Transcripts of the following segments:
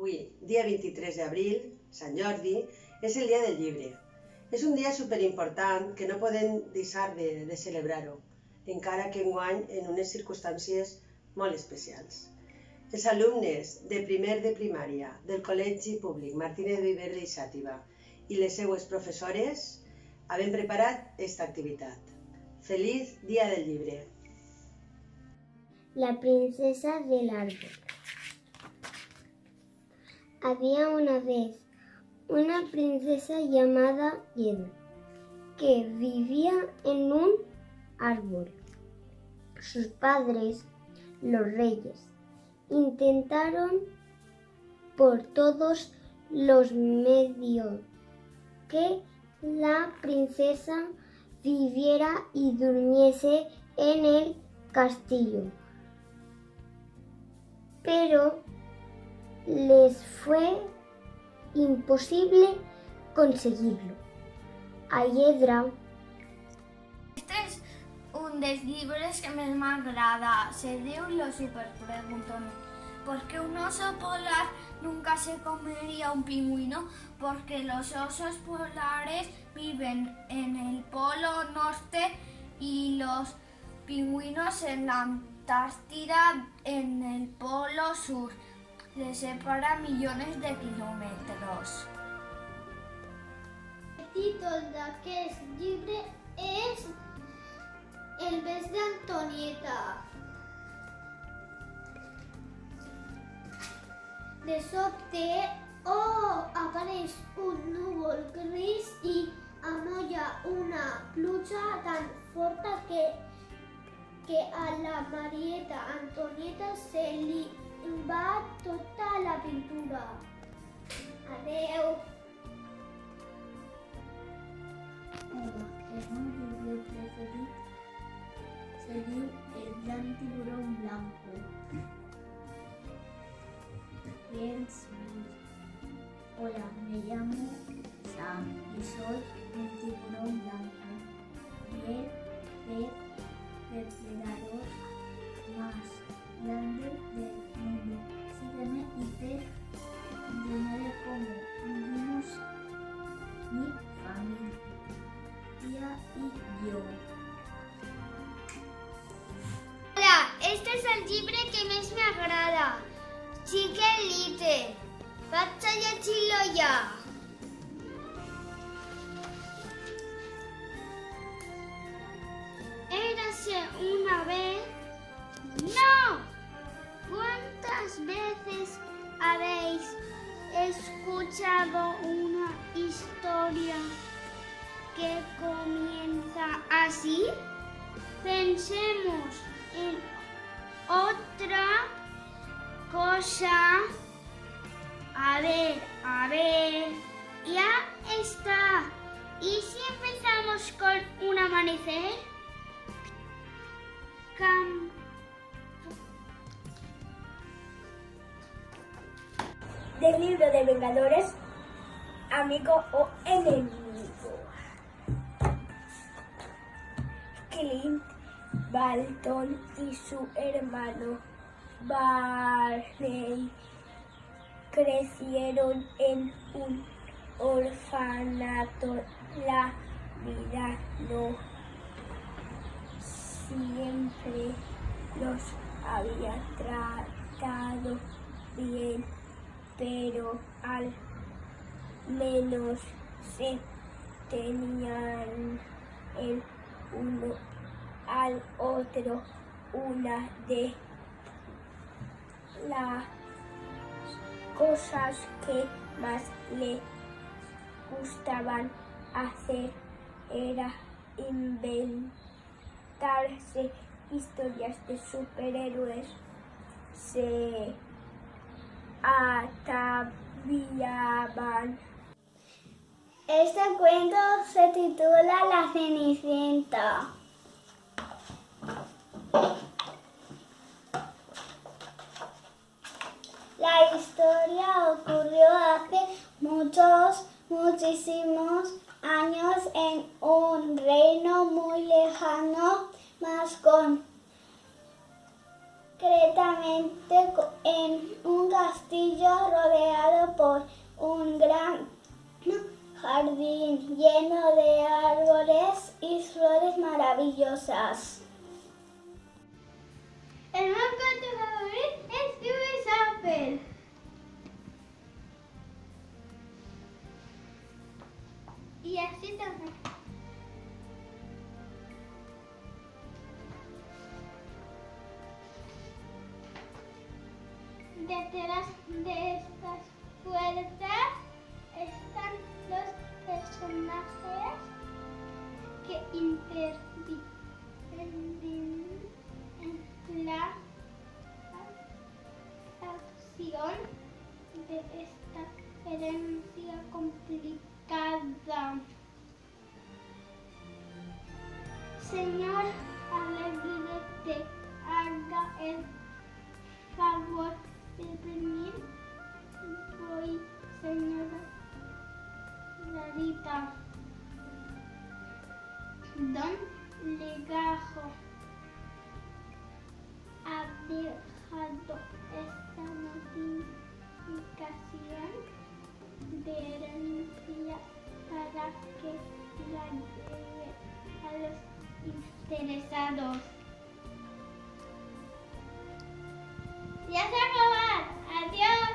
Avui, dia 23 d'abril, Sant Jordi, és el dia del llibre. És un dia superimportant que no podem deixar de celebrar-ho, encara que enguany en unes circumstàncies molt especials. Els alumnes de primer de primària del Col·legi Públic Martínez de Viver de Xàtiva i les seues professores havem preparat esta activitat. Feliz Día del Llibre. La princesa del árbol. Había una vez una princesa llamada Hiedra que vivía en un árbol. Sus padres, los reyes, intentaron por todos los medios que la princesa viviera y durmiese en el castillo, pero les fue imposible conseguirlo. A Hiedra. Este és un dels llibres que més m'agrada. Se diu Los superpreguntones. ¿Por qué un oso polar nunca se comería un pingüino? Porque los osos polares viven en el polo norte y los pingüinos en la Antártida en el polo sur. Les separa millones de quilòmetres. El títol d'aquest llibre és El bes d'Antonieta. De sobte, apareix un núvol gris i amolla una pluja tan forta que a la Marieta Antonieta se li va tota la pintura. Adeu! El meu llibre preferit se diu El gran tiburón blanco. Bien, hola, me llamo Sam y soy un tiburón blanco y el pez depredador más grande del mundo. Sígueme y te enseñaré cómo vivimos mi familia y yo. Hola, este és el llibre que més m'agrada. Chicken Little. Vaig a llegir-lo ja. Érase una vez... ¡No! ¿Cuántas veces habéis escuchado una historia que comienza así? Pensemos en otra cosa. A ver, ya está. ¿Y si empezamos con un amanecer? Del libro de Vengadores, amigo o enemigo. Clint Barton y su hermano Barney crecieron en un orfanato. La vida no siempre los había tratado bien, pero al menos se tenían el uno al otro. Una de las cosas que más le gustaban hacer era inventarse historias de superhéroes. Se ataviaban. Este cuento se titula La Cenicienta. La historia ocurrió hace muchísimos años en un reino muy lejano, más concretamente en un castillo rodeado jardín lleno de árboles y flores maravillosas. El mascota favorito es Lewis Apple. Y así también. Detrás de estas puertas están los personajes que intervienen en la acción de esta herencia complicada. Señor Alegrete, haga el favor de venir. Voy, señora Larita. Don Legajo ha dejado esta notificación de herencia para que la lleve a los interesados. ¡Ya se acabar! ¡Adiós!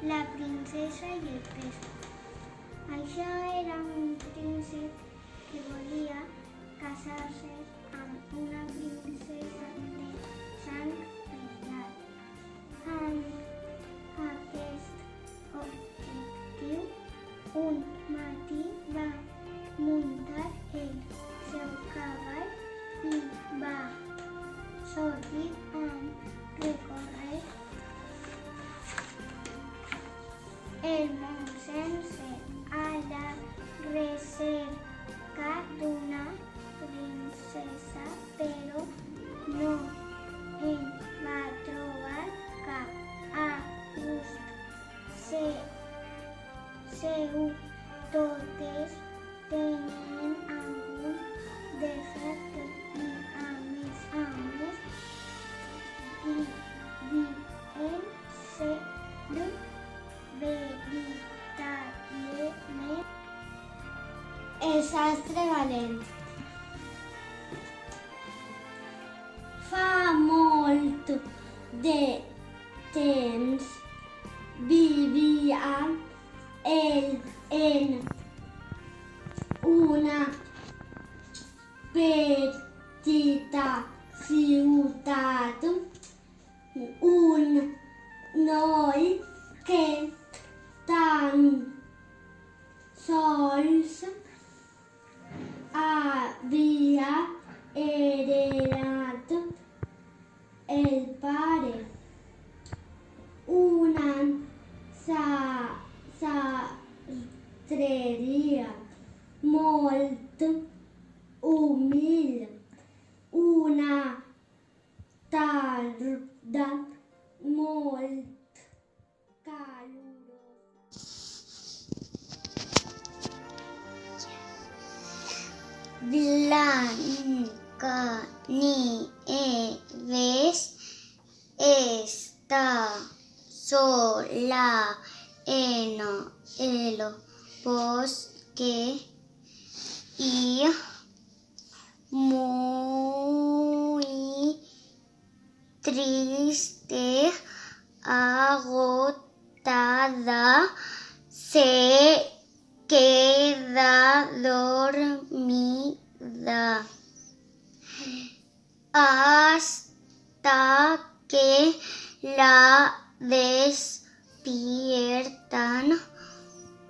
La princesa y el pez. Això era un príncep que volia casar-se amb una princesa de sang reial. Amb aquest objectiu, un matí va muntar el seu cavall i va sortir a recórrer el món sense a la recerca d'una princesa, però no en va trobar cap. A gust seu totes tenien algun defecte i a més devien ser veritablement el sastre valent. Fa molt de temps vivia ell en una petita ciutat, un noi que tan sols havia heredat el pare, una sastreria molt humil, una tarda molt calurosa. Blancanieves está sola en el bosque y muy triste, agotada, se queda dormida hasta que la despiertan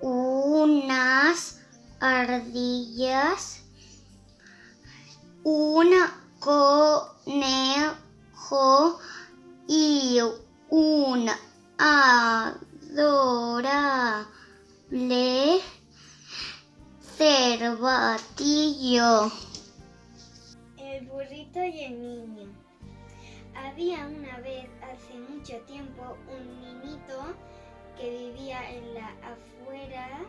unas ardillas, un conejo y un adorable cervatillo. El burrito y el niño. Había una vez, hace mucho tiempo, un niñito que vivía en las afueras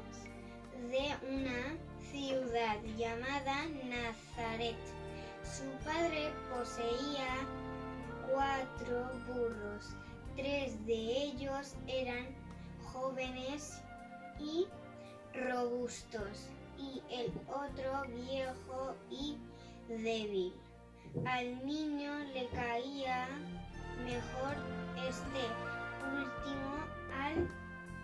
de una ciudad llamada Nazaret. Su padre poseía 4 burros. 3 de ellos eran jóvenes y robustos y el otro viejo y débil. Al niño le caía mejor este último, al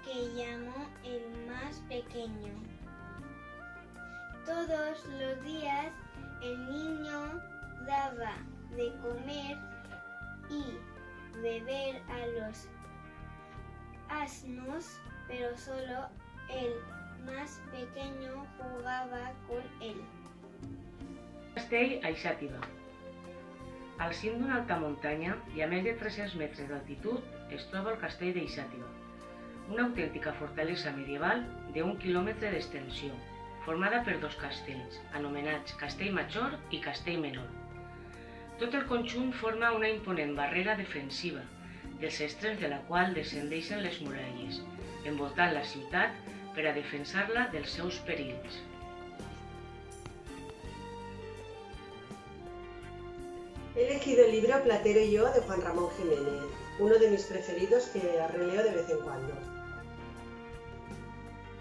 que llamó el más pequeño. Todos los días el niño daba de comer y beber a los asnos, pero solo el más pequeño jugaba con él. Castell a Xàtiva. Al cim d'una alta muntanya i a més de 300 metres d'altitud es troba el castell de Xàtiva, una autèntica fortalesa medieval d'1 quilòmetre d'extensió, formada per dos castells, anomenats Castell Major i Castell Menor. Tot el conjunt forma una imponent barrera defensiva, dels extrems de la qual descendeixen les muralles, envoltant la ciutat per a defensar-la dels seus perills. He elegido el libro Platero y yo de Juan Ramón Jiménez, uno de mis preferidos que releo de vez en cuando.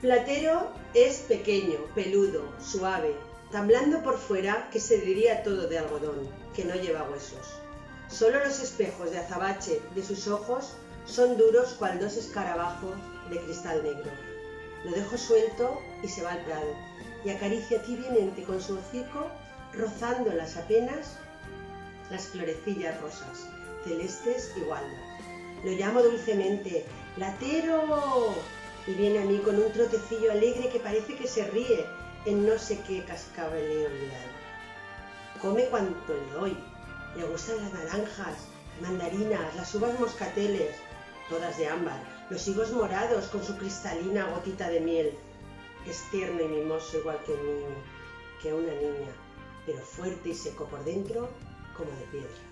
Platero es pequeño, peludo, suave, tan blando por fuera que se diría todo de algodón, que no lleva huesos. Solo los espejos de azabache de sus ojos son duros cual dos escarabajos de cristal negro. Lo dejo suelto y se va al prado, y acaricia tibiamente con su hocico, rozándolas apenas las florecillas rosas, celestes y gualdas. Lo llamo dulcemente, ¡Platero! Y viene a mí con un trotecillo alegre que parece que se ríe en no sé qué cascabeleo olvidado. Come cuanto le doy. Le gustan las naranjas, mandarinas, las uvas moscateles, todas de ámbar, los higos morados con su cristalina gotita de miel. Es tierno y mimoso igual que un niño, que una niña, pero fuerte y seco por dentro como de piedra.